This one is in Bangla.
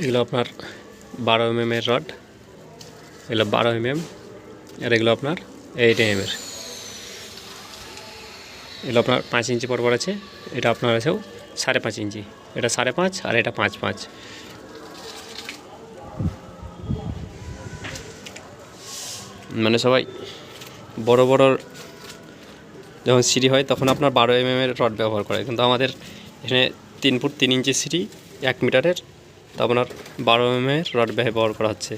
এগুলো আপনার 12 mm এর রড, এগুলো 12 mm, আর এগুলো আপনার 8 mm এর। এগুলো আপনার 5 ইঞ্চি পরপর আছে। এটা আপনার আছেও 5.5 ইঞ্চি, এটা 5.5 আর এটা 5.5। মানে সবাই বড় বড় যখন সিঁড়ি হয় তখন আপনার 12 mm এর রড ব্যবহার করে, কিন্তু আমাদের এখানে 3 ফুট 3 ইঞ্চি সিঁড়ি 1 মিটারের, তো আপনার 12 mm এর রড ব্যবহার করা হচ্ছে।